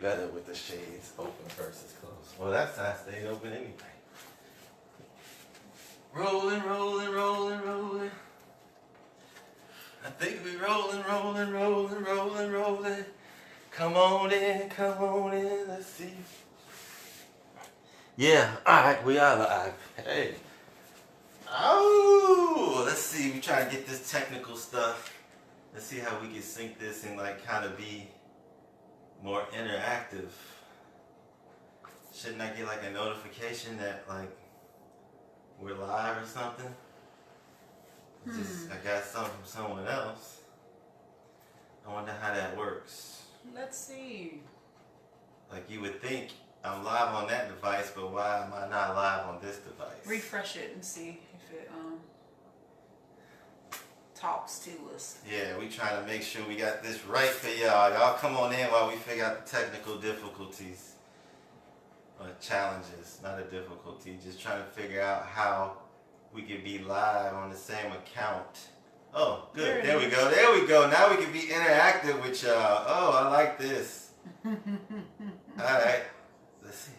better with the shades open versus closed. Well, that side stayed open anyway. Rolling, rolling, rolling, rolling. I think we rolling, rolling, rolling, rolling, rolling. Come on in, let's see. Yeah, alright, we are live. Hey. Oh, let's see, we trying to get this technical stuff. Let's see how we can sync this and like kind of be more interactive. Shouldn't I get like a notification that like we're live or something? Just I got something from someone else. I wonder how that works. Let's see. Like you would think I'm live on that device, but why am I not live on this device? Refresh it and see if it talks to us. Yeah, we trying to make sure we got this right for y'all. Y'all come on in while we figure out the technical difficulties. Or challenges, not a difficulty. Just trying to figure out how we can be live on the same account. Oh, good. There we go. There we go. Now we can be interactive with y'all. Oh, I like this. Alright. Let's see.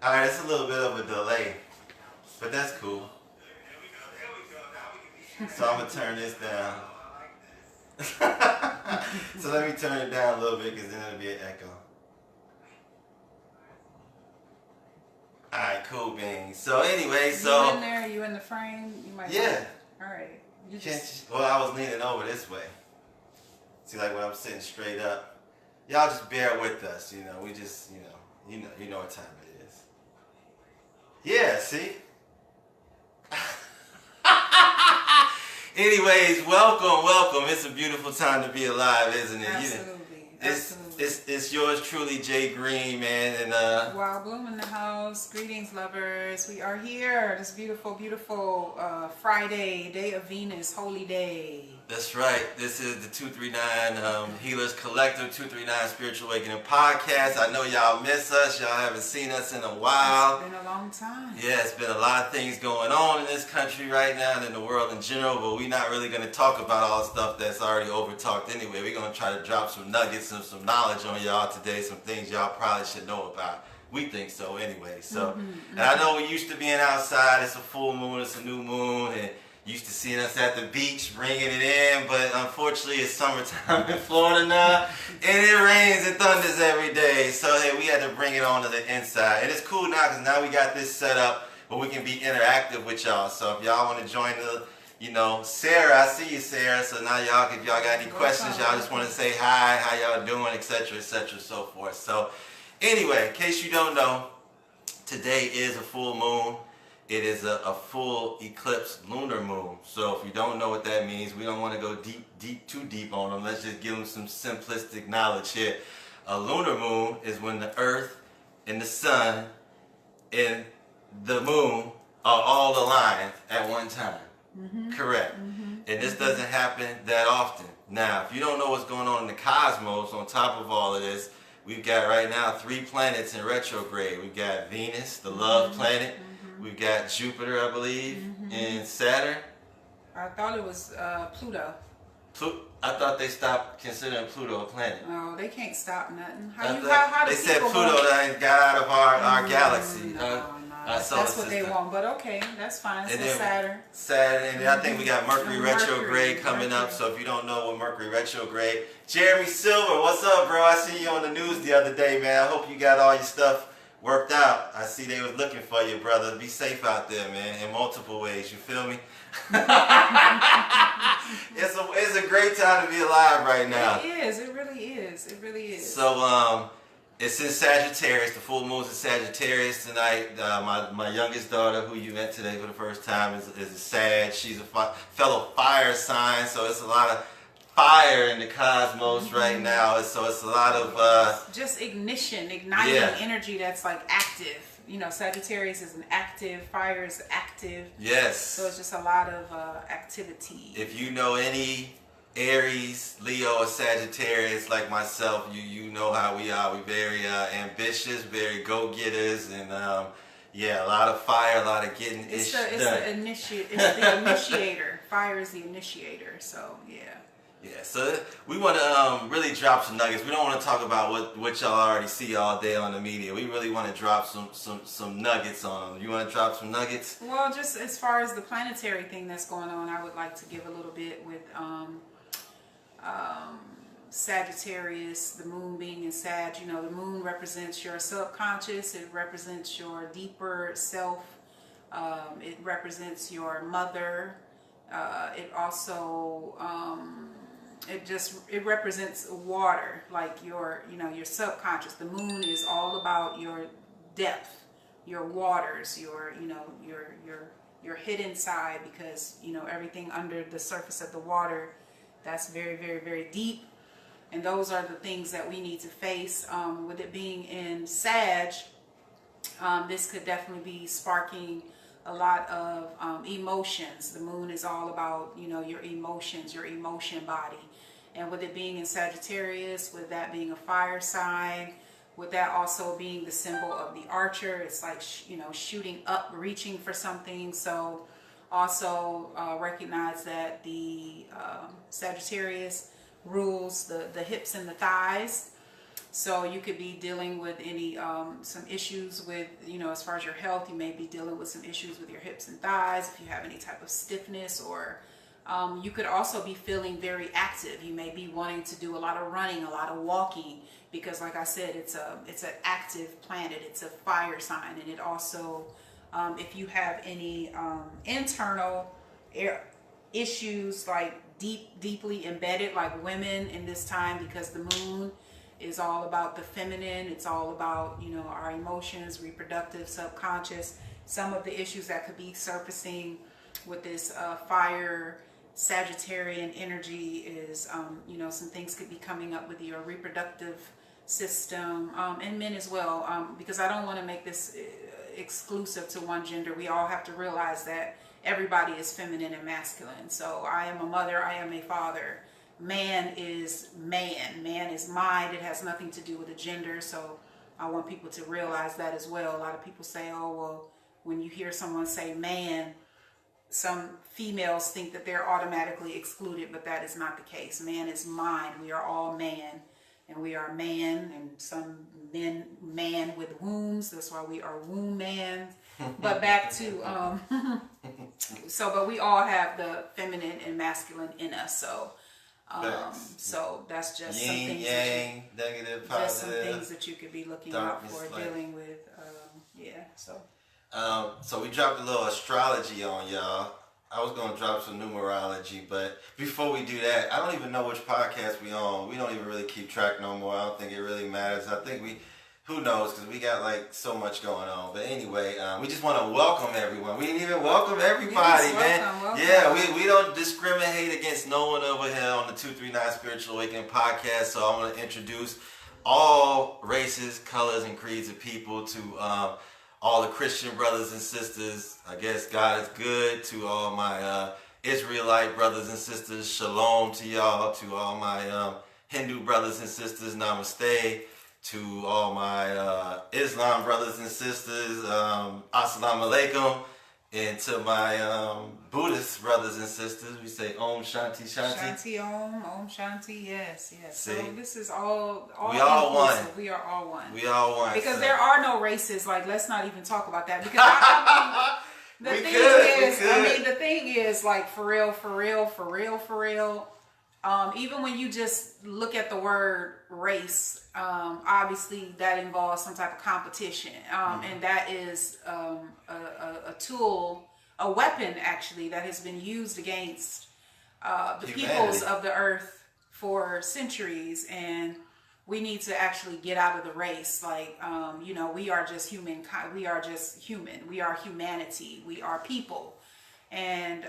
Alright, it's a little bit of a delay. But that's cool. So I'm going to turn this down. So let me turn it down a little bit because then it'll be an echo. Alright, cool beans. So anyway, You in there? You in the frame? You might. Yeah. Alright. Well, I was leaning over this way. See, like when I'm sitting straight up. Y'all just bear with us, you know. We just, you know what time it is. Yeah, see? Anyways, welcome. It's a beautiful time to be alive, isn't it? Absolutely. It's yours truly, Jay Green, man, and Wild Bloom in the house. Greetings, lovers. We are here. This beautiful, beautiful Friday, day of Venus, holy day. That's right. This is the 239 Healers Collective, 239 Spiritual Awakening Podcast. I know y'all miss us. Y'all haven't seen us in a while. It's been a long time. Yeah, it's been a lot of things going on in this country right now and in the world in general, but we're not really going to talk about all the stuff that's already over-talked anyway. We're going to try to drop some nuggets and some knowledge on y'all today, some things y'all probably should know about. We think so anyway. So, and I know we used to being outside. It's a full moon, it's a new moon, and used to seeing us at the beach, bringing it in, but unfortunately it's summertime in Florida now, and it rains and thunders every day. So hey, we had to bring it on to the inside, and it's cool now because now we got this set up where we can be interactive with y'all. So if y'all want to join the, Sarah, I see you, Sarah. So now y'all, if y'all got any questions, y'all just want to say hi, how y'all doing, etc., so forth. So anyway, in case you don't know, today is a full moon. It is a full eclipse lunar moon. So if you don't know what that means, we don't want to go too deep on them. Let's just give them some simplistic knowledge here. A lunar moon is when the earth and the sun and the moon are all aligned at one time. Correct. And this doesn't happen that often. Now, if you don't know what's going on in the cosmos, on top of all of this, we've got right now 3 planets in retrograde. We've got Venus, the love planet. We've got Jupiter, I believe, and Saturn. I thought it was Pluto. I thought they stopped considering Pluto a planet. Oh, they can't stop nothing. They said Pluto got out of our galaxy. That's what they want, but okay, that's fine. So Saturn, and I think we got Mercury retrograde coming up. So if you don't know what Mercury retrograde, Jeremy Silver, what's up, bro? I seen you on the news the other day, man. I hope you got all your stuff worked out. I see they was looking for you, brother. Be safe out there, man, in multiple ways. You feel me? It's a great time to be alive right now. It is. It really is. It really is. So it's in Sagittarius. The full moon's in Sagittarius tonight. My youngest daughter, who you met today for the first time, is a Sag. She's a fellow fire sign, so it's a lot of fire in the cosmos right now. So it's a lot of just igniting energy that's like active. Sagittarius is an active, fire is active. Yes. So it's just a lot of activity. If you know any Aries, Leo, or Sagittarius like myself, you know how we are. We're very ambitious, very go-getters, and a lot of fire, a lot of getting ish done. It's the initiator. Fire is the initiator. So yeah. Yeah, so we want to really drop some nuggets. We don't want to talk about what y'all already see all day on the media. We really want to drop some nuggets on them. You want to drop some nuggets? Well, just as far as the planetary thing that's going on, I would like to give a little bit with Sagittarius, the moon being in Sag. You know, the moon represents your subconscious. It represents your deeper self. It represents your mother. It also it represents water, like your subconscious. The moon is all about your depth, your waters, your hidden side, because everything under the surface of the water, that's very, very, very deep. And those are the things that we need to face. With it being in Sag, this could definitely be sparking a lot of emotions. The moon is all about, your emotions, your emotion body. And with it being in Sagittarius, with that being a fire sign, with that also being the symbol of the archer, it's like, shooting up, reaching for something. So also recognize that the Sagittarius rules the hips and the thighs. So you could be dealing with any some issues with, as far as your health. You may be dealing with some issues with your hips and thighs if you have any type of stiffness, or you could also be feeling very active. You may be wanting to do a lot of running, a lot of walking, because like I said, it's an active planet. It's a fire sign. And it also, if you have any internal issues, like deeply embedded, like women in this time, because the moon is all about the feminine. It's all about, our emotions, reproductive, subconscious. Some of the issues that could be surfacing with this fire Sagittarian energy is, some things could be coming up with your reproductive system, and men as well, because I don't want to make this exclusive to one gender. We all have to realize that everybody is feminine and masculine. So I am a mother, I am a father. Man is man. Man is mind. It has nothing to do with the gender. So I want people to realize that as well. A lot of people say, oh, well, when you hear someone say man, some females think that they're automatically excluded, but that is not the case. Man is mind. We are all man. And we are man, and some men, man with wombs. That's why we are womb man. But back to, but we all have the feminine and masculine in us. So, so that's just yin, some things, yang, negative, positive, just some things that you could be looking out for, light. dealing with. So we dropped a little astrology on y'all. I was going to drop some numerology, but before we do that, I don't even know which podcast we on. We don't even really keep track no more. I don't think it really matters. I think who knows, because we got like so much going on. But anyway, we just want to welcome everyone. We didn't even welcome everybody, yes, welcome. Yeah, we don't discriminate against no one over here on the 239 Spiritual Awakening podcast. So I want to introduce all races, colors, and creeds of people to all the Christian brothers and sisters. I guess God is good. To all my Israelite brothers and sisters, shalom to y'all. To all my Hindu brothers and sisters, namaste. To all my Islam brothers and sisters, assalamu alaikum. And to my Buddhist brothers and sisters, we say Om Shanti Shanti. Shanti Om Shanti, yes. See? So this is all we all one. We are all one. We all one. Because so. there are no races. Like, let's not even talk about that. Because the thing is, like, for real. Even when you just look at the word race, obviously that involves some type of competition, and that is a tool, a weapon actually, that has been used against the peoples of the earth for centuries. And we need to actually get out of the race. Like, we are just humankind. We are just human. We are humanity. We are people. And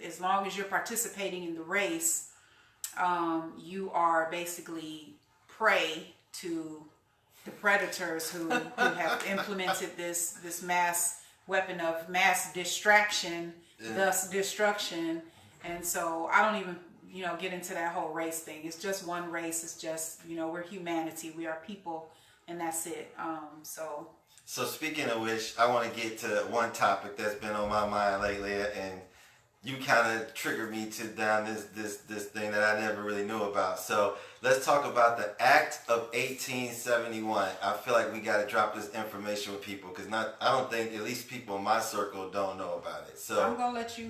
as long as you're participating in the race, you are basically prey to the predators who have implemented this mass weapon of mass distraction, thus destruction. And so I don't even get into that whole race thing. It's just one race. It's just, we're humanity. We are people, and that's it. So speaking of which, I want to get to one topic that's been on my mind lately, and you kind of triggered me to down this thing that I never really knew about. So let's talk about the Act of 1871. I feel like we got to drop this information with people because I don't think at least people in my circle don't know about it. So I'm gonna let you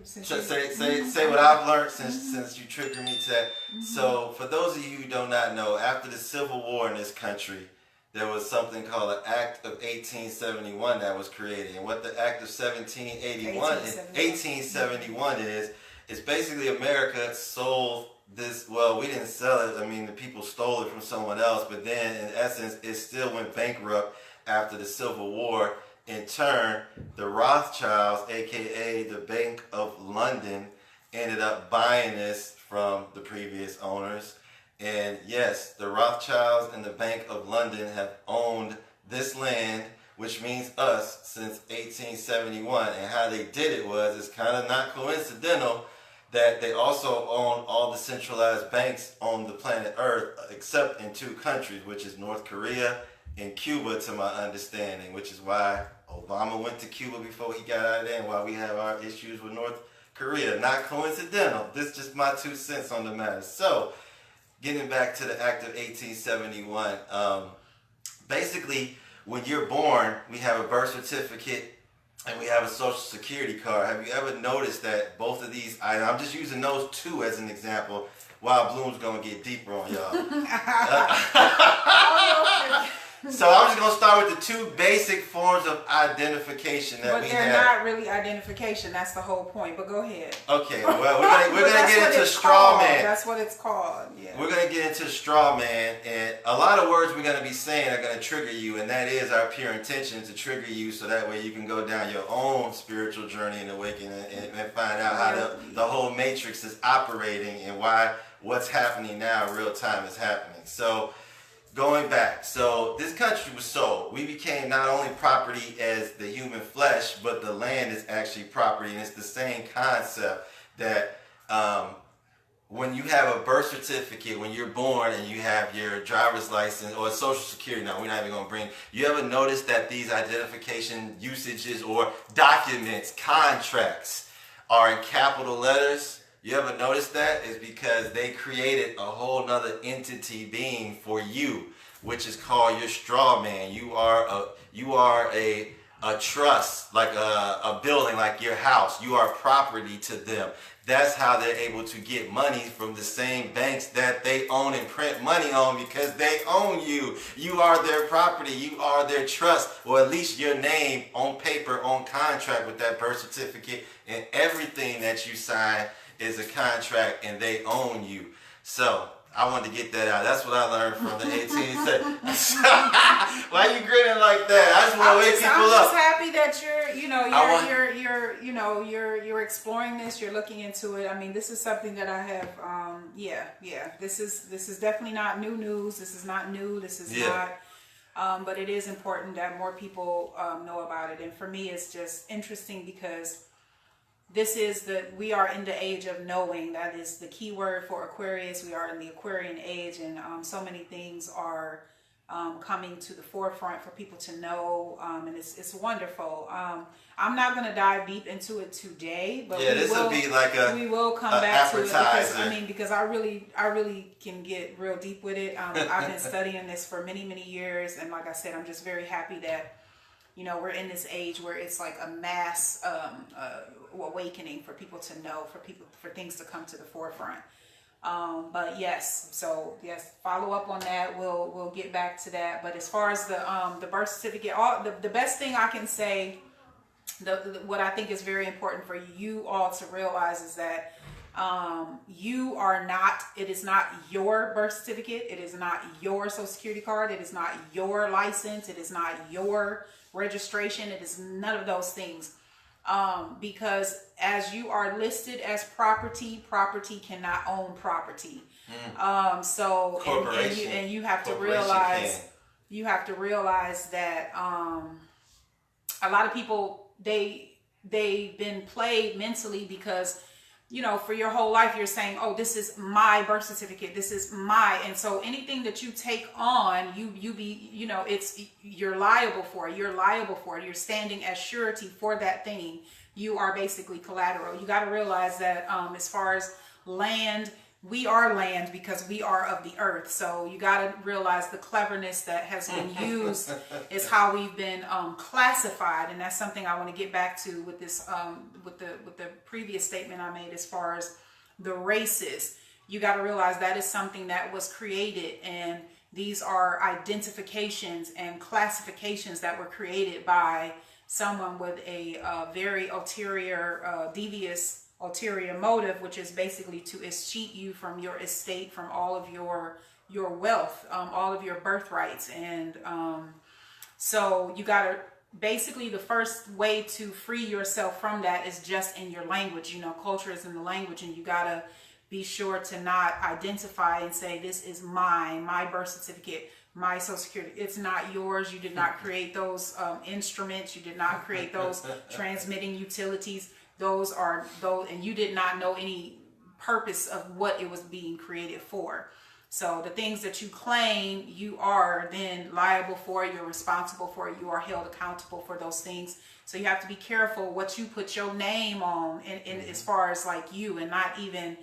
say what I've learned since you triggered me to that. So for those of you who do not know, after the Civil War in this country, there was something called the Act of 1871 that was created. And what the Act of 1871 is basically America sold this, well, we didn't sell it. I mean, the people stole it from someone else, but then in essence, it still went bankrupt after the Civil War. In turn, the Rothschilds, aka the Bank of London, ended up buying this from the previous owners. And yes, the Rothschilds and the Bank of London have owned this land, which means us, since 1871. And how they did it was, it's kind of not coincidental that they also own all the centralized banks on the planet Earth, except in two countries, which is North Korea and Cuba, to my understanding, which is why Obama went to Cuba before he got out of there and why we have our issues with North Korea. Not coincidental. This is just my 2 cents on the matter. So, getting back to the Act of 1871, basically, when you're born, we have a birth certificate and we have a social security card. Have you ever noticed that both of these items, I'm just using those two as an example, while Bloom's going to get deeper on y'all. So I'm just going to start with the two basic forms of identification that we have. But they're not really identification. That's the whole point. But go ahead. Okay, well, we're going to get into Strawman. That's what it's called. Yeah. We're going to get into Strawman, and a lot of words we're going to be saying are going to trigger you, and that is our pure intention to trigger you so that way you can go down your own spiritual journey and awaken and find out how the whole matrix is operating and why what's happening now in real time is happening. So, going back, so this country was sold. We became not only property as the human flesh, but the land is actually property. And it's the same concept that when you have a birth certificate, when you're born and you have your driver's license or social security, now we're not even going to bring, you ever notice that these identification usages or documents, contracts are in capital letters? You ever notice that? It's because they created a whole nother entity being for you, which is called your straw man. You are a trust, like a building, like your house. You are property to them. That's how they're able to get money from the same banks that they own and print money on because they own you. You are their property. You are their trust, or at least your name on paper, on contract with that birth certificate, and everything that you sign is a contract and they own you. So I wanted to get that out. That's what I learned from the 1870s. Why are you grinning like that? I just want to wake people up. I'm just happy that you're exploring this. You're looking into it. I mean, this is something that I have. This is definitely not new news. This is not new. This is not. But it is important that more people know about it. And for me, it's just interesting because we are in the age of knowing. That is the key word for Aquarius. We are in the Aquarian age, and so many things are coming to the forefront for people to know, and it's wonderful. I'm not going to dive deep into it today, but we will come back to it because I really can get real deep with it. I've been studying this for many years, and like I said, I'm just very happy that we're in this age where it's like a mass awakening for people to know, for things to come to the forefront. But yes, follow up on that. We'll get back to that. But as far as the birth certificate, the best thing I can say, what I think is very important for you all to realize is that it is not your birth certificate. It is not your social security card. It is not your license. It is not your registration. It is none of those things. Because as you are listed as property cannot own property. So and you have to realize that a lot of people they've been played mentally because for your whole life you're saying, oh, this is my birth certificate, this is my, and so anything that you take on, you're liable for it. You're standing as surety for that thing you are basically collateral. You got to realize that as far as land, we are land because we are of the earth. So you got to realize the cleverness that has been used is how we've been classified, and that's something I want to get back to with this with the previous statement I made as far as the races. You got to realize that is something that was created, and these are identifications and classifications that were created by someone with a very ulterior, devious ulterior motive, which is basically to escheat you from your estate, from all of your wealth, all of your birthrights. And so you got to, basically the first way to free yourself from that is just in your language. You know, culture is in the language, and you got to be sure to not identify and say, this is mine, my birth certificate, my social security. It's not yours. You did not create those instruments. You did not create those transmitting utilities. Those are those, and you did not know any purpose of what it was being created for. So the things that you claim, you are then liable for, you're responsible for, you are held accountable for those things. So you have to be careful what you put your name on, and as far as like you, and not even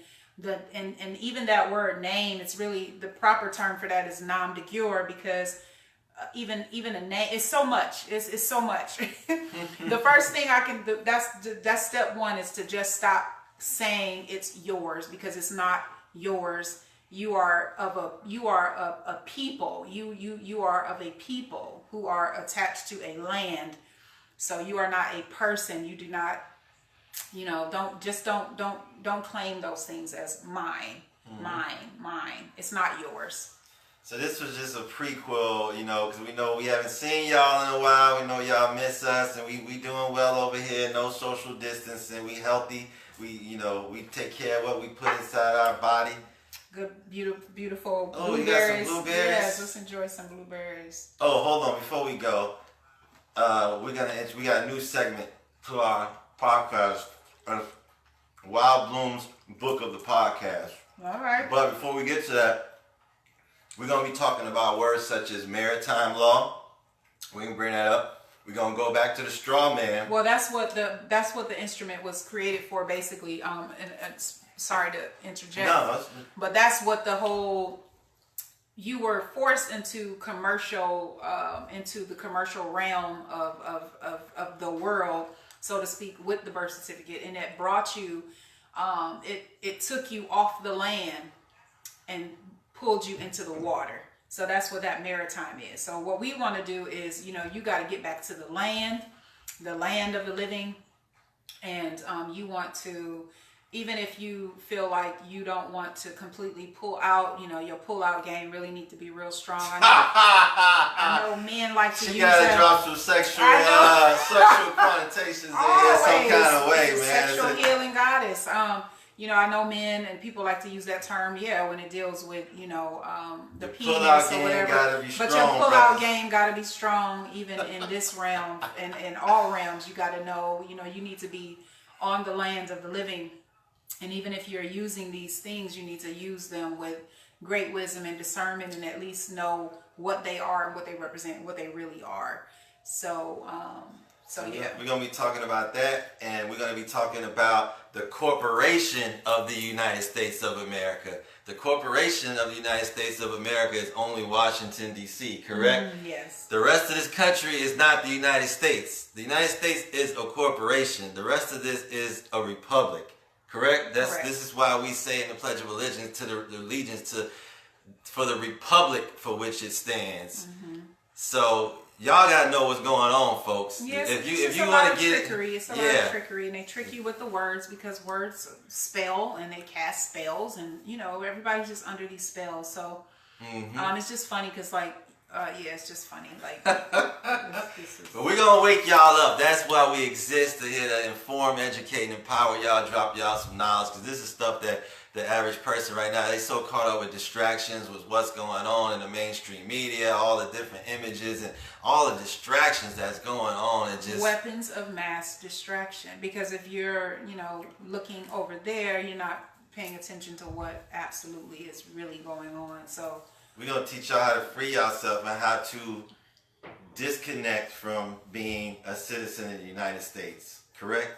and even that word name, it's really, the proper term for that is nom de guerre, because even a name, it's so much, it's so much. The first thing I can do, that's step one, is to just stop saying it's yours, because it's not yours. You are a people. You are of a people who are attached to a land. So you are not a person. You do not, you know, don't claim those things as mine, mine. It's not yours. So this was just a prequel, you know, because we know we haven't seen y'all in a while. We know y'all miss us, and we doing well over here. No social distancing. We healthy. We take care of what we put inside our body. Good, beautiful blueberries. Oh, you got some blueberries? Yes, let's enjoy some blueberries. Oh, hold on. Before we go, we got a new segment to our podcast, Wild Bloom's Book of the Podcast. All right. But before we get to that, we're going to be talking about words such as maritime law. We can bring that up. We're going to go back to the Strawman. Well, that's what the instrument was created for, basically. And sorry to interject. No, but that's what the whole, you were forced into the commercial realm of the world, so to speak, with the birth certificate, and it brought you, it took you off the land and pulled you into the water. So that's what that maritime is. So what we want to do is, you know, you got to get back to the land of the living, and you want to, even if you feel like you don't want to completely pull out, you know, your pull-out game really need to be real strong. I know men like to use that. She gotta drop some sexual connotations in here some kind of way, man. Sexual healing goddess. You know, I know men and people like to use that term, when it deals with, you know, the penis or whatever. But your pull-out game gotta be strong, even in this realm, and in all realms. You gotta know, you know, you need to be on the land of the living. And even if you're using these things, you need to use them with great wisdom and discernment, and at least know what they are and what they represent and what they really are. So yeah. We're going to be talking about that, and we're going to be talking about the corporation of the United States of America. The corporation of the United States of America is only Washington, D.C., correct? Yes. The rest of this country is not the United States. The United States is a corporation. The rest of this is a republic. Correct? Correct. This is why we say in the Pledge of Allegiance to the allegiance for the republic for which it stands. Mm-hmm. So y'all gotta know what's going on, folks. Yes, if you want to get trickery, it's a lot of trickery, and they trick you with the words, because words spell and they cast spells, and you know, everybody's just under these spells. So it's just funny because it's just funny. Like, but we're gonna wake y'all up. That's why we exist, to here to inform, educate, and empower y'all, drop y'all some knowledge, because this is stuff that the average person right now, they so caught up with distractions, with what's going on in the mainstream media, all the different images and all the distractions that's going on. It just weapons of mass distraction. Because if you're, you know, looking over there, you're not paying attention to what absolutely is really going on. So we're going to teach y'all how to free yourself and how to disconnect from being a citizen of the United States. Correct?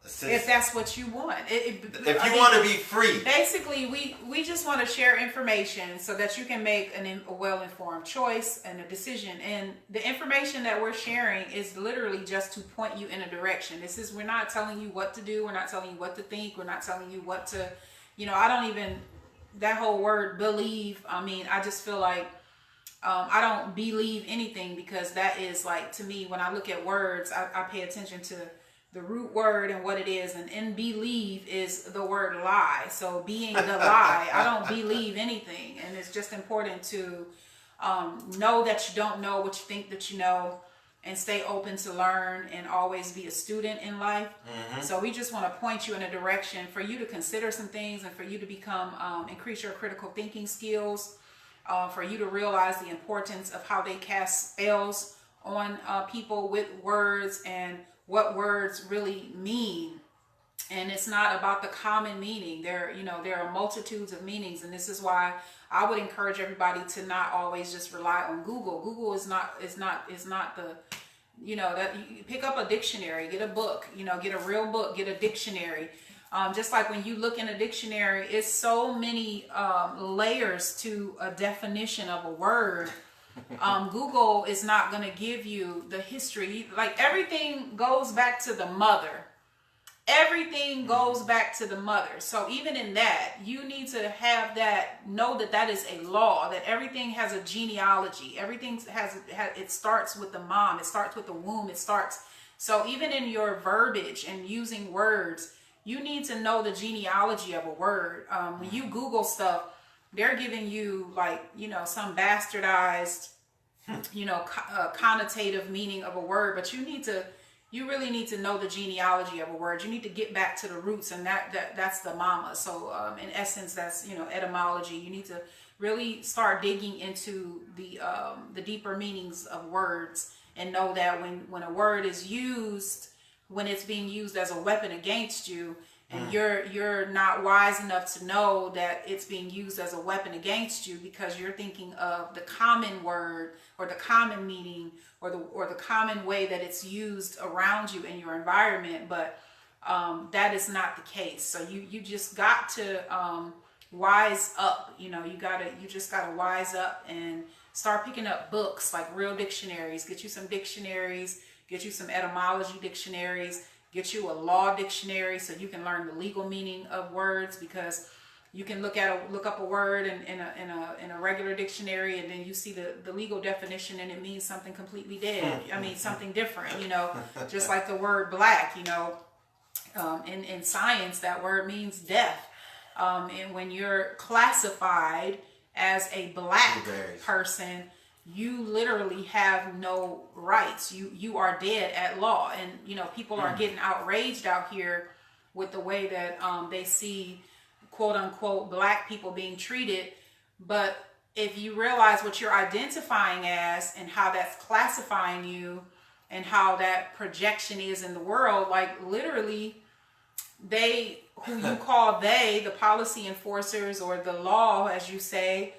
if that's what you want. If you want to be free. Basically, we just want to share information so that you can make a well-informed choice and a decision. And the information that we're sharing is literally just to point you in a direction. We're not telling you what to do. We're not telling you what to think. We're not telling you what to, I don't even, that whole word believe. I mean, I just feel like I don't believe anything, because that is like, to me, when I look at words, I pay attention to the root word and what it is, and in believe is the word lie. So being the lie, I don't believe anything. And it's just important to know that you don't know what you think that you know, and stay open to learn and always be a student in life. So we just want to point you in a direction for you to consider some things, and for you to become increase your critical thinking skills, for you to realize the importance of how they cast spells on people with words, and what words really mean. And it's not about the common meaning. There are multitudes of meanings, and this is why I would encourage everybody to not always just rely on Google. Google is not the, that you pick up a dictionary, get a book, get a real book, get a dictionary. Just like when you look in a dictionary, it's so many layers to a definition of a word. Google is not going to give you the history. Like, everything goes back to the mother. Everything goes back to the mother. So even in that, you need to have that, know that that is a law, that everything has a genealogy. Everything it starts with the mom. It starts with the womb. So even in your verbiage and using words, you need to know the genealogy of a word. When you Google stuff, they're giving you some bastardized, connotative meaning of a word, but you really need to know the genealogy of a word. You need to get back to the roots, and that's the mama. So in essence, that's etymology. You need to really start digging into the deeper meanings of words, and know that when a word is used, when it's being used as a weapon against you, and you're not wise enough to know that it's being used as a weapon against you, because you're thinking of the common word, or the common meaning, or the common way that it's used around you in your environment. But that is not the case. So you just got to wise up. You just gotta wise up and start picking up books, like real dictionaries. Get you some dictionaries, get you some etymology dictionaries, get you a law dictionary so you can learn the legal meaning of words, because you can look up a word in a regular dictionary, and then you see the legal definition, and it means something completely dead. I mean, something different, just like the word black, in science, that word means death. And when you're classified as a black person, you literally have no rights. You are dead at law. And people are getting outraged out here with the way that they see, quote unquote, black people being treated. But if you realize what you're identifying as, and how that's classifying you, and how that projection is in the world, like literally who you call the policy enforcers, or the law, as you say,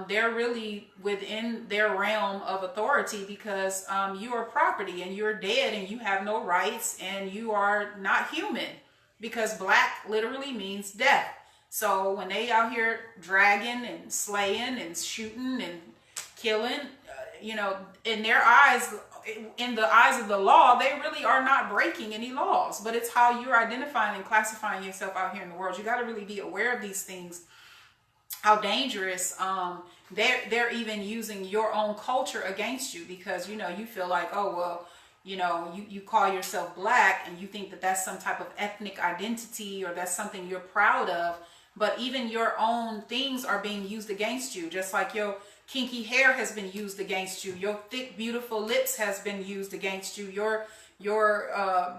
they're really within their realm of authority, because you are property, and you're dead, and you have no rights, and you are not human, because black literally means death. So when they out here dragging and slaying and shooting and killing, in their eyes, in the eyes of the law, they really are not breaking any laws. But it's how you're identifying and classifying yourself out here in the world. You got to really be aware of these things, how dangerous they're even using your own culture against you, because you feel like, oh well, you call yourself black, and you think that that's some type of ethnic identity, or that's something you're proud of. But even your own things are being used against you, just like your kinky hair has been used against you, your thick beautiful lips has been used against you, your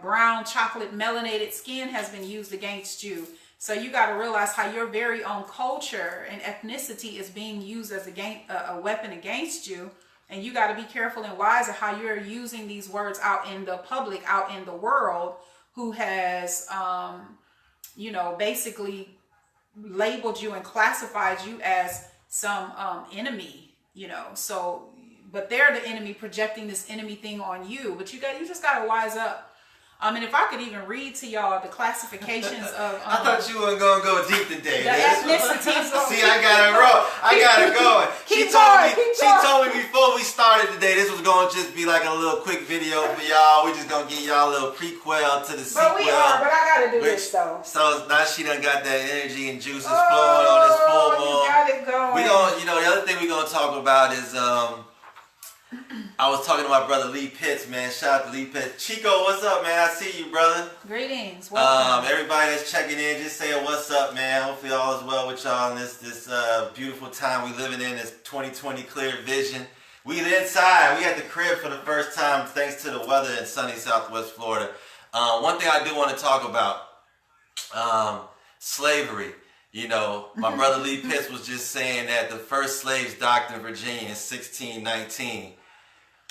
brown chocolate melanated skin has been used against you. So you got to realize how your very own culture and ethnicity is being used as a weapon against you. And you got to be careful and wise of how you're using these words out in the public, out in the world, who has, basically labeled you and classified you as some enemy, so, but they're the enemy, projecting this enemy thing on you. But you just got to wise up. And if I could even read to y'all the classifications of I thought you weren't gonna go deep today. the ethnicities. See, I got it wrong. I got it going. She told me before we started today, this was gonna just be like a little quick video for y'all. We just gonna give y'all a little prequel to the sequel. But I gotta do this though. So now she done got that energy and juices flowing on this full moon. You got it going. We gonna, the other thing we gonna talk about is I was talking to my brother Lee Pitts, man. Shout out to Lee Pitts. Chico, what's up, man? I see you, brother. Greetings. Welcome. Everybody that's checking in, just saying what's up, man. Hopefully all is well with y'all in this beautiful time we living in, this 2020 clear vision. We inside. We at the crib for the first time thanks to the weather in sunny Southwest Florida. One thing I do want to talk about, slavery. My brother Lee Pitts was just saying that the first slaves docked in Virginia in 1619.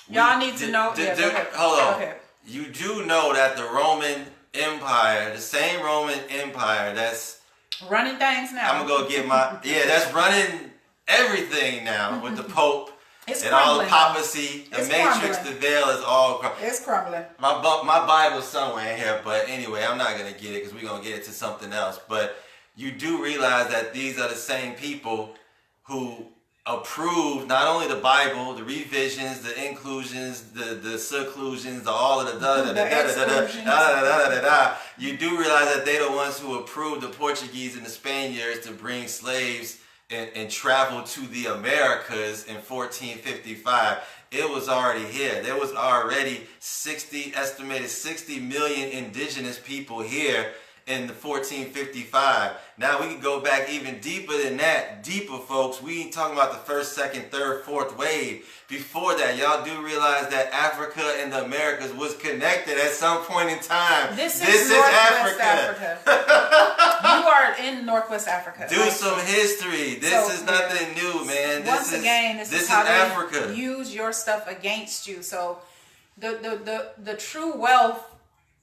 Y'all need to know. Hold on. Okay. You do know that the Roman Empire, the same Roman Empire that's running things now. I'm gonna go get that's running everything now with the Pope it's and crumbling. All the papacy, the Matrix, the veil is all crumbling. It's crumbling. My Bible's somewhere in here, but anyway, I'm not gonna get it because we're gonna get it to something else. But you do realize that these are the same people who approved not only the Bible, the revisions, the inclusions, the seclusions, all of the You do realize that they're the ones who approved the Portuguese and the Spaniards to bring slaves and travel to the Americas in 1455. It was already here. There was already estimated 60 million indigenous people here in the 1455. Now we can go back even deeper than that. Deeper, folks. We ain't talking about the first, second, third, fourth wave. Before that, y'all do realize that Africa and the Americas was connected at some point in time. This is Africa. You are in Northwest Africa. Do some history. This is nothing new, man. This is how Africa. They use your stuff against you. So the true wealth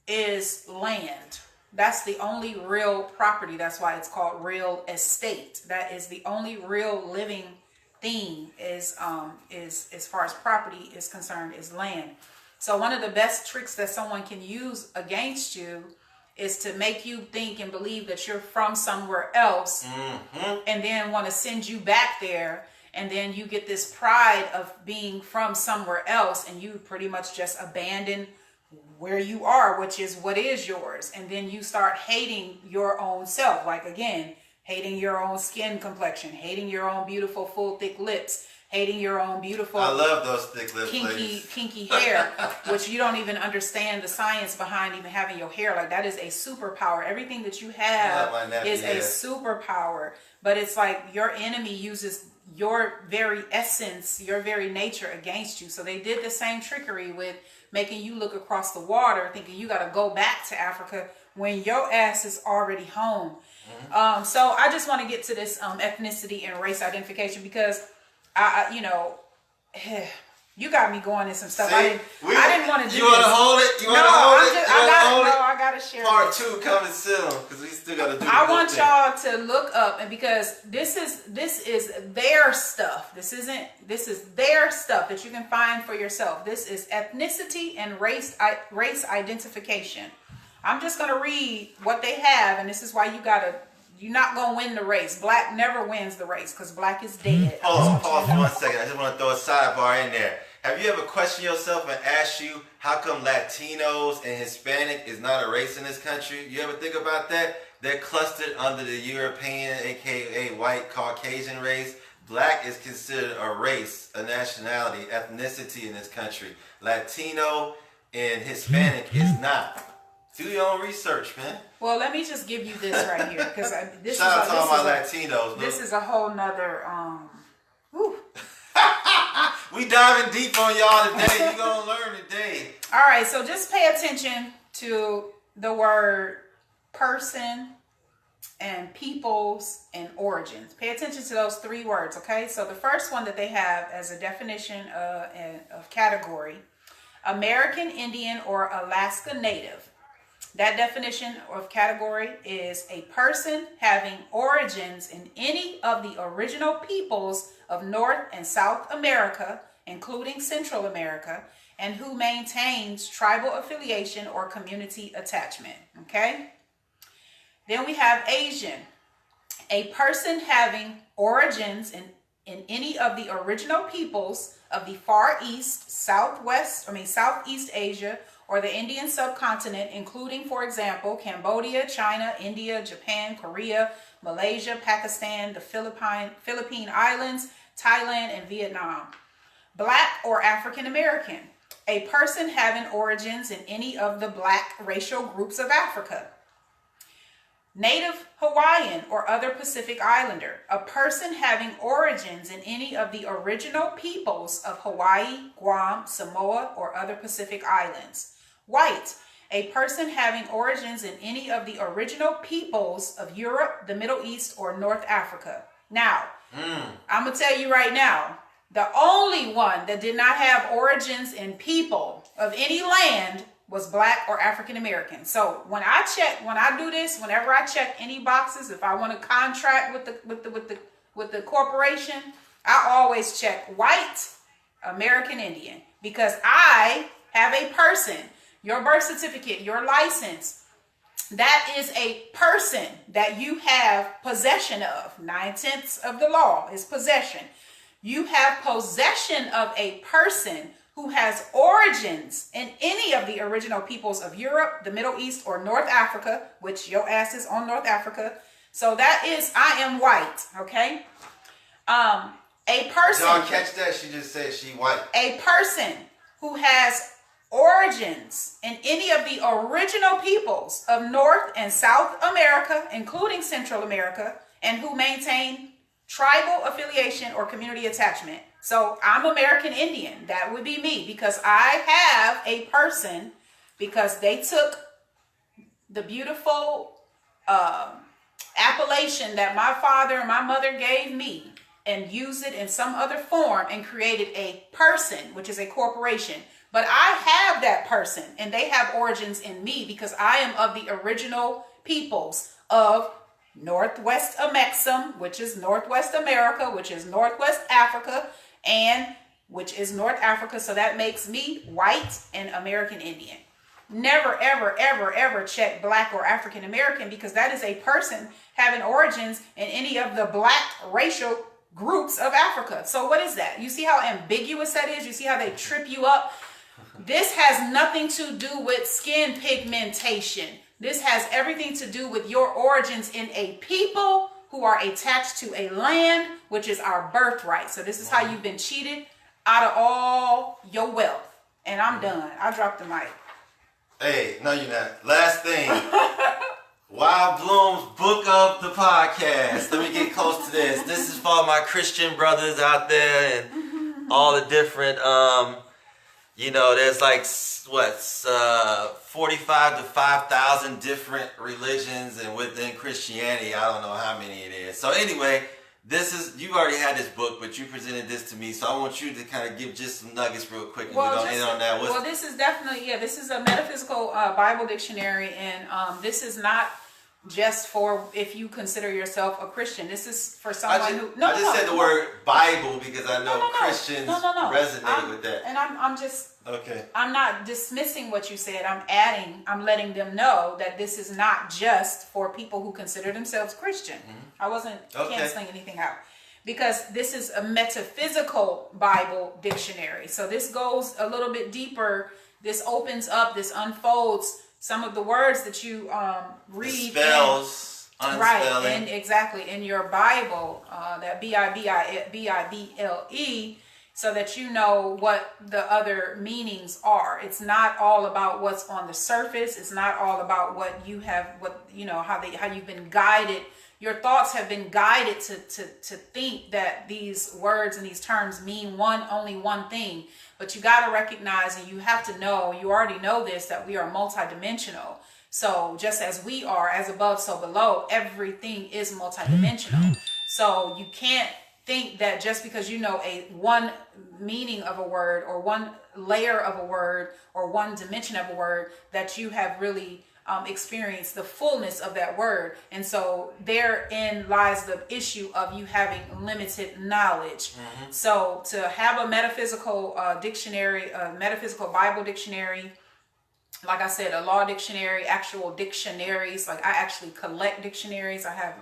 is land. That's the only real property. That's why it's called real estate. That is the only real living thing is as far as property is concerned is land. So one of the best tricks that someone can use against you is to make you think and believe that you're from somewhere else, and then want to send you back there, and then you get this pride of being from somewhere else, and you pretty much just abandon where you are, which is what is yours. And then you start hating your own self. Like again, hating your own skin complexion, hating your own beautiful, full, thick lips, hating your own beautiful, I love those thick lips, kinky hair, which you don't even understand the science behind even having your hair. Like that is a superpower. Everything that you have is a superpower. But it's like your enemy uses your very essence, your very nature against you. So they did the same trickery with making you look across the water thinking you got to go back to Africa when your ass is already home. So I just want to get to this ethnicity and race identification because you got me going in some stuff. I didn't want to do this. You want to hold it? I got to share Part 2 coming soon because we still got to do it. I want y'all to look up, and because this is their stuff. This is their stuff that you can find for yourself. This is ethnicity and race identification. I'm just going to read what they have, and this is why you're not going to win the race. Black never wins the race because black is dead. Hold on, pause for 1 second. I just want to throw a sidebar in there. Have you ever questioned yourself and asked you how come Latinos and Hispanic is not a race in this country? You ever think about that? They're clustered under the European, aka white Caucasian race. Black is considered a race, a nationality, ethnicity in this country. Latino and Hispanic is not. Do your own research, man. Well, let me just give you this right here, because this shout out to all my Latinos. This is a whole nother. We diving deep on y'all today. You gonna learn today. All right, so just pay attention to the word person and peoples and origins. Pay attention to those 3 words, okay? So the first one that they have as a definition of category, American Indian or Alaska Native. That definition of category is a person having origins in any of the original peoples of North and South America including Central America, and who maintains tribal affiliation or community attachment. Okay? Then we have Asian, a person having origins in any of the original peoples of the Far East, Southeast Asia, or the Indian subcontinent, including, for example, Cambodia, China, India, Japan, Korea, Malaysia, Pakistan, the Philippine Islands, Thailand, and Vietnam. Black or African American, a person having origins in any of the black racial groups of Africa. Native Hawaiian or other Pacific Islander, a person having origins in any of the original peoples of Hawaii, Guam, Samoa, or other Pacific Islands. White, a person having origins in any of the original peoples of Europe, the Middle East, or North Africa. Now, I'm going to tell you right now, the only one that did not have origins in people of any land was Black or African American. So when I do this, whenever I check any boxes, if I want to contract with the corporation, I always check white, American Indian, because I have a person, your birth certificate, your license, that is a person that you have possession of. 9/10 of the law is possession. You have possession of a person who has origins in any of the original peoples of Europe, the Middle East, or North Africa, which your ass is on North Africa. So that is, I am white, okay? A person. Y'all catch that? She just said she white. A person who has origins in any of the original peoples of North and South America, including Central America, and who maintain tribal affiliation or community attachment. So I'm American Indian. That would be me, because I have a person, because they took the beautiful appellation that my father and my mother gave me and used it in some other form and created a person, which is a corporation. But I have that person, and they have origins in me because I am of the original peoples of Northwest Amexem, which is Northwest America, which is Northwest Africa, and which is North Africa. So that makes me white and American Indian. Never, ever, ever, ever check Black or African American, because that is a person having origins in any of the black racial groups of Africa. So what is that? You see how ambiguous that is? You see how they trip you up? This has nothing to do with skin pigmentation. This has everything to do with your origins in a people who are attached to a land, which is our birthright. So this is how you've been cheated out of all your wealth. And I'm done. I dropped the mic. Hey, no, you're not. Last thing. Wild Bloom's book of the podcast. Let me get close to this. This is for my Christian brothers out there and all the different, there's like, 45 to 5,000 different religions, and within Christianity, I don't know how many it is. So anyway, you already had this book, but you presented this to me, so I want you to kind of give just some nuggets real quick, and we're going to end on that. This is definitely, this is a metaphysical Bible dictionary, and this is not just for if you consider yourself a Christian. This is for someone I just said the word Bible because I know Christians resonate with that. And I'm just... Okay. I'm not dismissing what you said. I'm letting them know that this is not just for people who consider themselves Christian. Mm-hmm. I wasn't canceling anything out, because this is a metaphysical Bible dictionary. So this goes a little bit deeper. This opens up, this unfolds some of the words that you read. The spells, unspelling. Right, and exactly, in your Bible, that Bible, so that you know what the other meanings are. It's not all about what's on the surface. It's not all about what you have, how you've been guided. Your thoughts have been guided to think that these words and these terms mean only one thing. But you got to recognize, and you have to know, you already know this, that we are multidimensional. So just as we are, as above, so below, everything is multidimensional. So you can't think that just because you know one meaning of a word, or one layer of a word, or one dimension of a word, that you have really experience the fullness of that word. And so therein lies the issue of you having limited knowledge. So to have a metaphysical dictionary, a metaphysical Bible dictionary, like I said, a law dictionary, actual dictionaries. Like I actually collect dictionaries. I have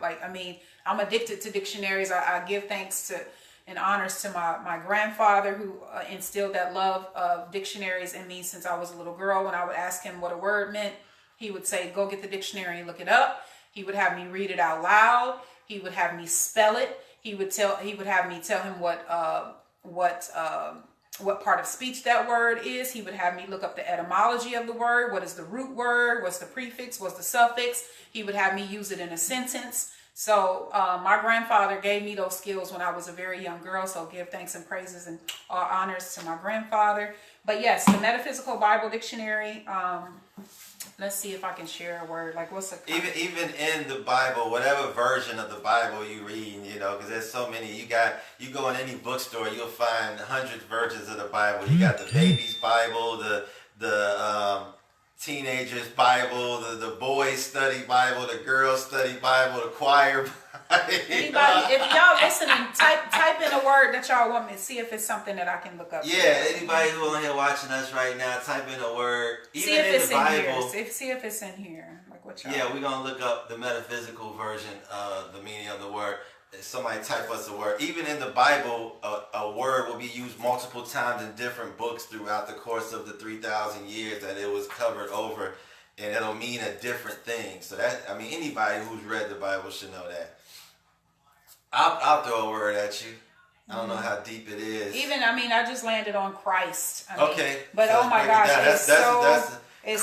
I'm addicted to dictionaries. I give thanks to and honors to my grandfather, who instilled that love of dictionaries in me since I was a little girl. When I would ask him what a word meant, he would say, go get the dictionary and look it up. He would have me read it out loud. He would have me spell it. He would have me tell him what part of speech that word is. He would have me look up the etymology of the word. What is the root word? What's the prefix? What's the suffix? He would have me use it in a sentence. So my grandfather gave me those skills when I was a very young girl. So give thanks and praises and honors to my grandfather. But yes, the Metaphysical Bible Dictionary. Let's see if I can share a word. Like what's a even in the Bible, whatever version of the Bible you read, because there's so many. You go in any bookstore, you'll find hundreds versions of the Bible. You got the baby's Bible, the teenager's Bible, the boys' study Bible, the girls' study Bible, the choir Bible. Anybody, if y'all listening, type in a word that y'all want me to see if it's something that I can look up. Yeah, anybody who on here watching us right now, type in a word. Even see if in it's the Bible. In here. See if it's in here. Like what y'all. Yeah, we're gonna look up the metaphysical version of the meaning of the word. Somebody type us a word. Even in the Bible, a word will be used multiple times in different books throughout the course of the 3,000 years that it was covered over, and it'll mean a different thing. So anybody who's read the Bible should know that. I'll throw a word at you. I don't know how deep it is. I just landed on Christ. Okay. But so oh my gosh, it's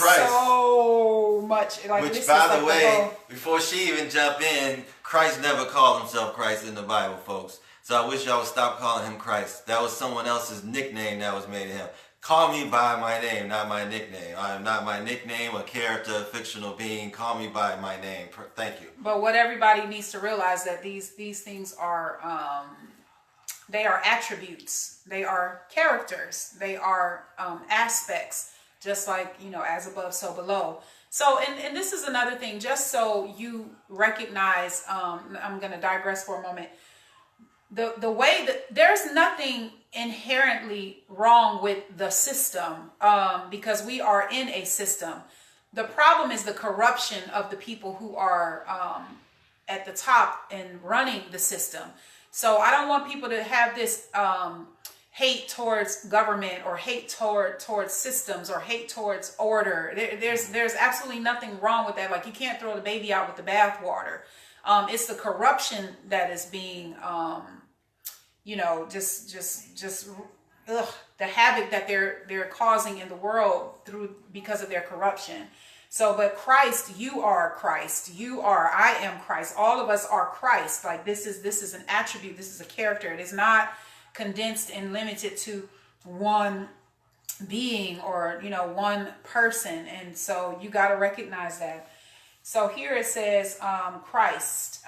so much. Like, which, by the way, before she even jump in, Christ never called himself Christ in the Bible, folks. So I wish y'all would stop calling him Christ. That was someone else's nickname that was made to him. Call me by my name, not my nickname. I am not my nickname, a character, a fictional being. Call me by my name. Thank you. But what everybody needs to realize that these things are they are attributes. They are characters. They are aspects. Just like, as above, so below. So, and this is another thing, just so you recognize, I'm going to digress for a moment. The way that there's nothing inherently wrong with the system, because we are in a system. The problem is the corruption of the people who are at the top and running the system. So I don't want people to have this hate towards government or hate towards systems or hate towards order. There's absolutely nothing wrong with that. Like, you can't throw the baby out with the bathwater. It's the corruption that is being, the havoc that they're causing in the world because of their corruption. So, but Christ, you are Christ. I am Christ. All of us are Christ. Like, this is an attribute. This is a character. It is not condensed and limited to one being or one person. And so you got to recognize that. So here it says Christ,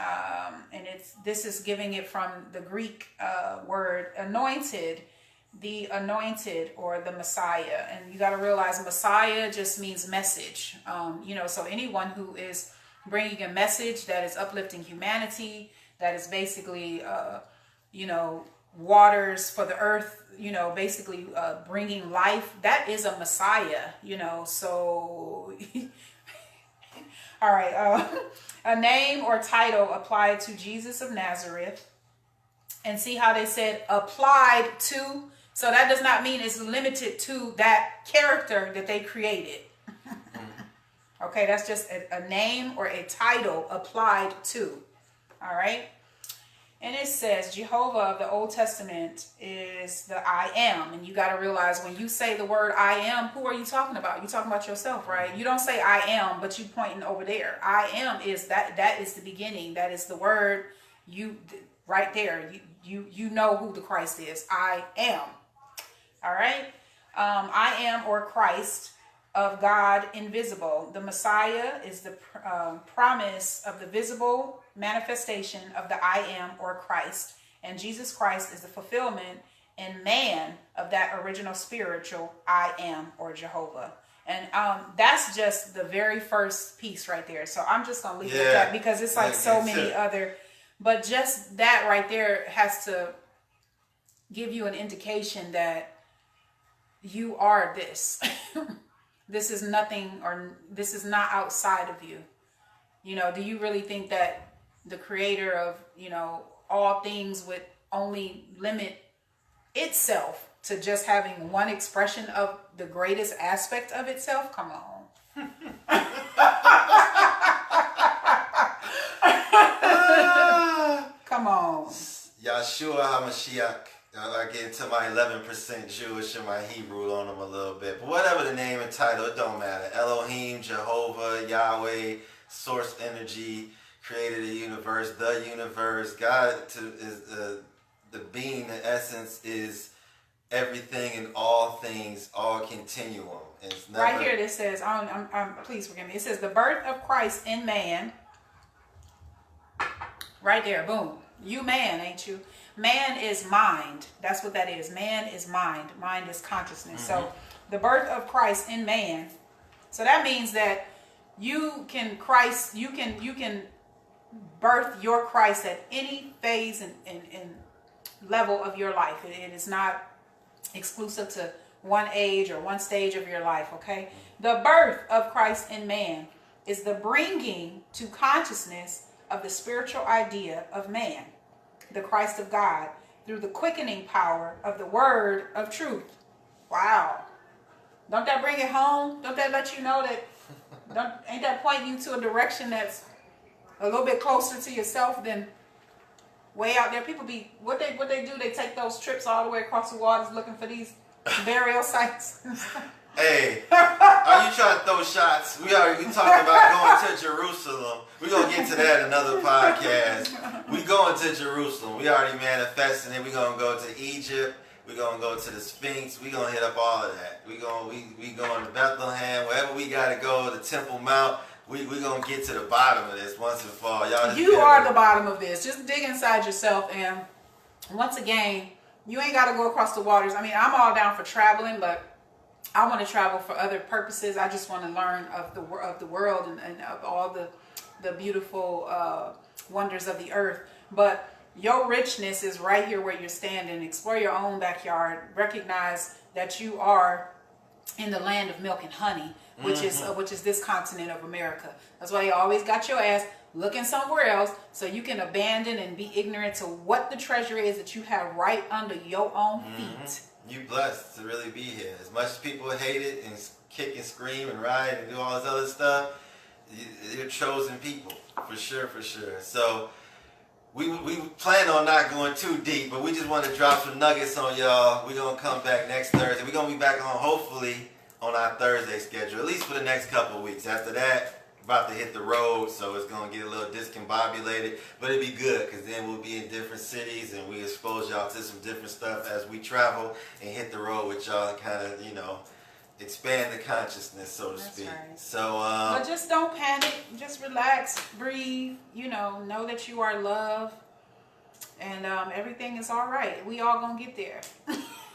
and this is giving it from the Greek word anointed, the anointed or the Messiah. And you got to realize Messiah just means message. So anyone who is bringing a message that is uplifting humanity, that is basically waters for the earth, basically bringing life, that is a Messiah, so all right, a name or title applied to Jesus of Nazareth. And see how they said applied to, so that does not mean it's limited to that character that they created. Okay, that's just a name or a title applied to. All right. And it says Jehovah of the Old Testament is the I am. And you got to realize when you say the word I am, who are you talking about? You're talking about yourself, right? You don't say I am, but you pointing over there. I am is that is the beginning. That is the word right there. You know who the Christ is. I am. All right. I am, or Christ of God invisible. The Messiah is the promise of the visible manifestation of the I am, or Christ. And Jesus Christ is the fulfillment in man of that original spiritual I am, or Jehovah. And that's just the very first piece right there. So I'm just going to leave it at that because it's like so many other. But just that right there has to give you an indication that you are this. This is nothing, or this is not outside of you. You know, do you really think that the creator of, you know, all things would only limit itself to just having one expression of the greatest aspect of itself? Come on. Come on. Yahshua HaMashiach. I get into my 11% Jewish and my Hebrew on them a little bit. But whatever the name and title, it don't matter. Elohim, Jehovah, Yahweh, source energy, created the universe. God is the being, the essence is everything and all things, all continuum. It's never... Right here, this says, please forgive me. It says the birth of Christ in man. Right there, boom. You man, ain't you? Man is mind. That's what that is. Man is mind. Mind is consciousness. So the birth of Christ in man. So that means that you can birth your Christ at any phase and level of your life. It is not exclusive to one age or one stage of your life, okay? The birth of Christ in man is the bringing to consciousness of the spiritual idea of man, the Christ of God, through the quickening power of the word of truth. Wow. Don't that bring it home? Don't that let you know that, ain't that pointing you to a direction that's a little bit closer to yourself than way out there? People be, what they do, they take those trips all the way across the waters looking for these burial sites. Hey, are you trying to throw shots? We talked about going to Jerusalem. We're going to get to that in another podcast. We going to Jerusalem. We already manifesting it. We're going to go to Egypt. We're going to go to the Sphinx. We're going to hit up all of that. We going to Bethlehem. Wherever we got to go, the Temple Mount. We're going to get to the bottom of this once and for all. You are the bottom of this. Just dig inside yourself. And once again, you ain't got to go across the waters. I mean, I'm all down for traveling, but I want to travel for other purposes. I just want to learn of the world and of all the beautiful wonders of the earth. But your richness is right here where you're standing. Explore your own backyard. Recognize that you are in the land of milk and honey, which is this continent of America. That's why you always got your ass looking somewhere else so you can abandon and be ignorant to what the treasure is that you have right under your own feet. You blessed to really be here. As much as people hate it and kick and scream and riot and do all this other stuff, you're chosen people, for sure, for sure. So we plan on not going too deep, but we just want to drop some nuggets on y'all. We're going to come back next Thursday. We're going to be back on, hopefully, on our Thursday schedule, at least for the next couple of weeks. After that, about to hit the road, so it's going to get a little discombobulated, but it'll be good because then we'll be in different cities and we expose y'all to some different stuff as we travel and hit the road with y'all and kind of, expand the consciousness, so to speak. Right. So, but just don't panic. Just relax, breathe. Know that you are loved, and everything is all right. We all gonna get there.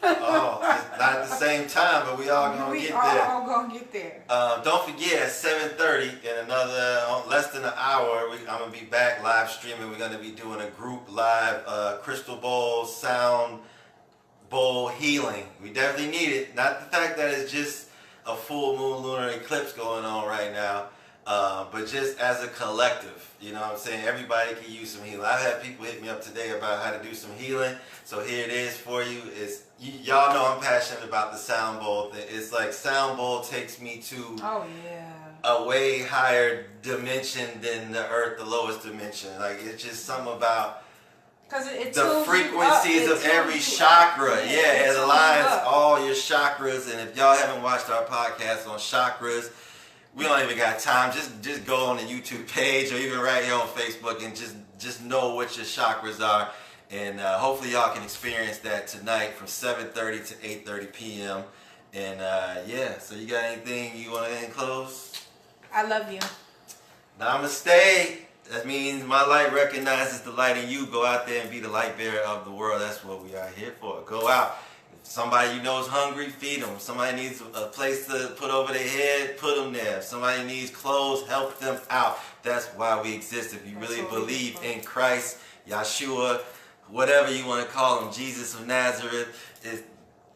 Not at the same time, but we all gonna get there. We all gonna get there. Don't forget, at 7:30 in another less than an hour, I'm gonna be back live streaming. We're gonna be doing a group live crystal bowl sound bowl healing. We definitely need it. Not the fact that it's just a full moon lunar eclipse going on right now, but just as a collective. You know what I'm saying? Everybody can use some healing. I've had people hit me up today about how to do some healing. So here it is for you. Y'all know I'm passionate about the sound bowl thing. It's like sound bowl takes me to a way higher dimension than the earth, the lowest dimension. Like it's just something about the frequencies of every chakra. It aligns all your chakras. And if y'all haven't watched our podcast on chakras, we don't even got time. Just go on the YouTube page or even right here on Facebook and just know what your chakras are. And hopefully y'all can experience that tonight from 7:30 to 8:30 p.m. And so you got anything you want to close? I love you. Namaste. That means my light recognizes the light in you. Go out there and be the light bearer of the world. That's what we are here for. Go out, somebody you know is hungry, feed them. Somebody needs a place to put over their head, put them there. If somebody needs clothes, help them out. That's why we exist. If you really believe in Christ, Yeshua, whatever you want to call him, Jesus of Nazareth, is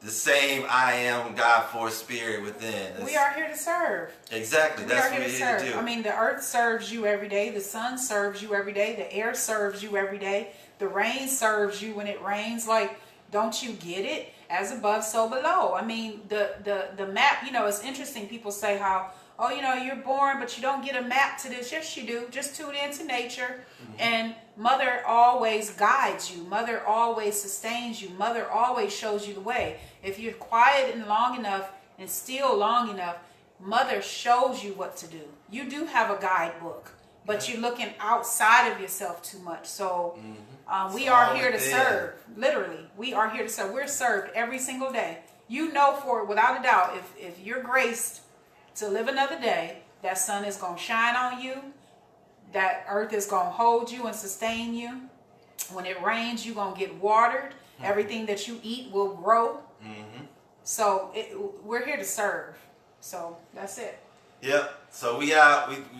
the same I am God force spirit within. We are here to serve. Exactly. That's what we're here to do. I mean, the earth serves you every day. The sun serves you every day. The air serves you every day. The rain serves you when it rains. Like, don't you get it? As above, so below. I mean, the map, you know, it's interesting. People say how, oh, you know, you're born, but you don't get a map to this. Yes, you do. Just tune into nature. And Mother always guides you. Mother always sustains you. Mother always shows you the way. If you're quiet and long enough and still long enough, Mother shows you what to do. You do have a guidebook, but you're looking outside of yourself too much. So we are here to serve. Literally, we are here to serve. We're served every single day. You know, for without a doubt, if you're graced to live another day, that sun is going to shine on you. That earth is going to hold you and sustain you. When it rains, you're going to get watered. Everything that you eat will grow. So we're here to serve. So that's it. Yep. So we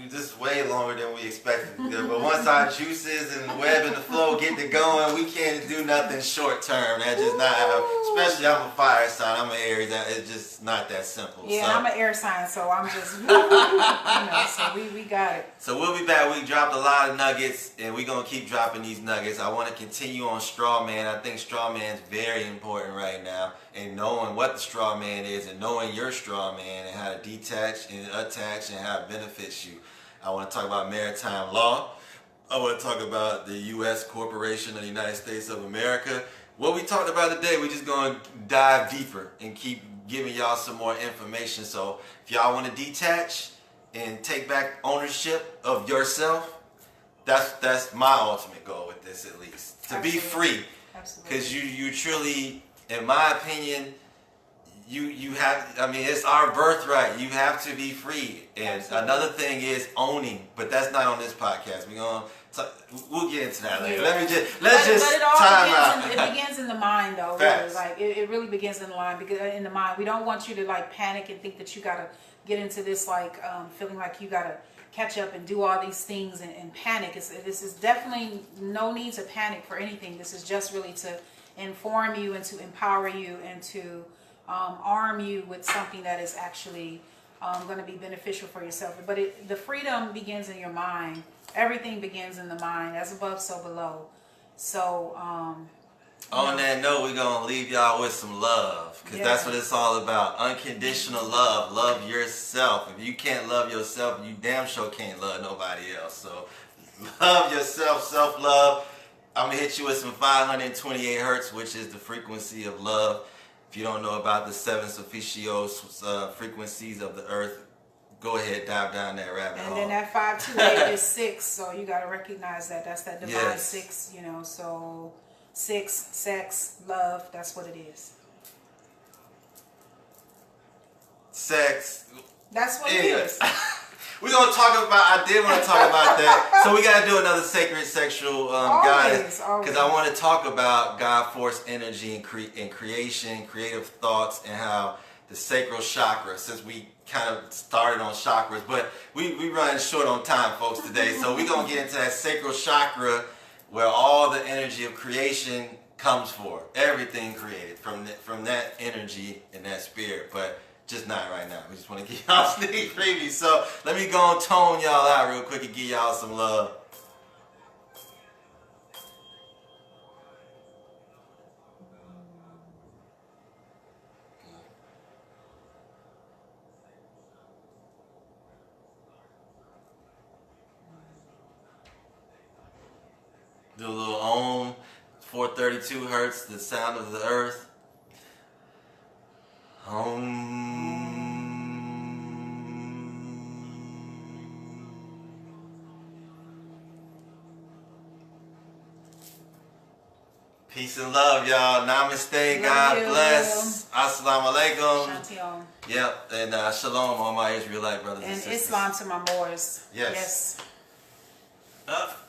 just way longer than we expected to do. But once our juices and the web and the flow get to going, we can't do nothing short term. That's just not how, especially I'm a fire sign, I'm an Aries. It's just not that simple. Yeah, so, I'm an air sign, so I'm just, you know, so we got it. So we'll be back. We dropped a lot of nuggets, and we're going to keep dropping these nuggets. I want to continue on Strawman. I think Strawman is very important right now. And knowing what the Strawman is and knowing your Strawman and how to detach and attach and how it benefits you. I want to talk about maritime law. I want to talk about the U.S. Corporation of the United States of America. What we talked about today, we're just going to dive deeper and keep giving y'all some more information. So if y'all want to detach and take back ownership of yourself, that's my ultimate goal with this, at least. To be free. Because you truly, in my opinion, you have, I mean, it's our birthright. You have to be free. And another thing is owning, but that's not on this podcast. We'll get into that later. Yeah. Let's just time out. It begins in the mind, though. Really. Like it really begins in the mind, because in the mind, we don't want you to like panic and think that you gotta get into this like feeling like you gotta catch up and do all these things and panic. This is definitely no need to panic for anything. This is just really to inform you and to empower you and to arm you with something that is actually going to be beneficial for yourself. But the freedom begins in your mind. Everything begins in the mind. As above, so below. So on that note, we're going to leave y'all with some love, because that's what it's all about. Unconditional love. Love yourself. If you can't love yourself, you damn sure can't love nobody else. So love yourself, self-love. I'm going to hit you with some 528 hertz, which is the frequency of love. If you don't know about the 7 Sophistios frequencies of the earth, go ahead, dive down that rabbit hole. And then that 528 is 6, so you got to recognize that. That's that divine 6, you know, so 6, sex, love, that's what it is. Sex. That's what it is. We're going to talk about, I did want to talk about that. So we got to do another sacred sexual guys. Because I want to talk about God force energy and creation, creative thoughts, and how the sacral chakra, since we kind of started on chakras, but we running short on time, folks, today. So we're going to get into that sacral chakra where all the energy of creation comes for. Everything created from that energy and that spirit. But just not right now. We just want to give y'all a sneak preview. So let me go and tone y'all out real quick and give y'all some love. Do a little Om, 432 hertz, the sound of the earth. Peace and love, y'all. Namaste. God bless. Assalamu alaikum. Shanti. Yep. And shalom, all my Israelite brothers and sisters. And Islam to my Moors. Yes. Up.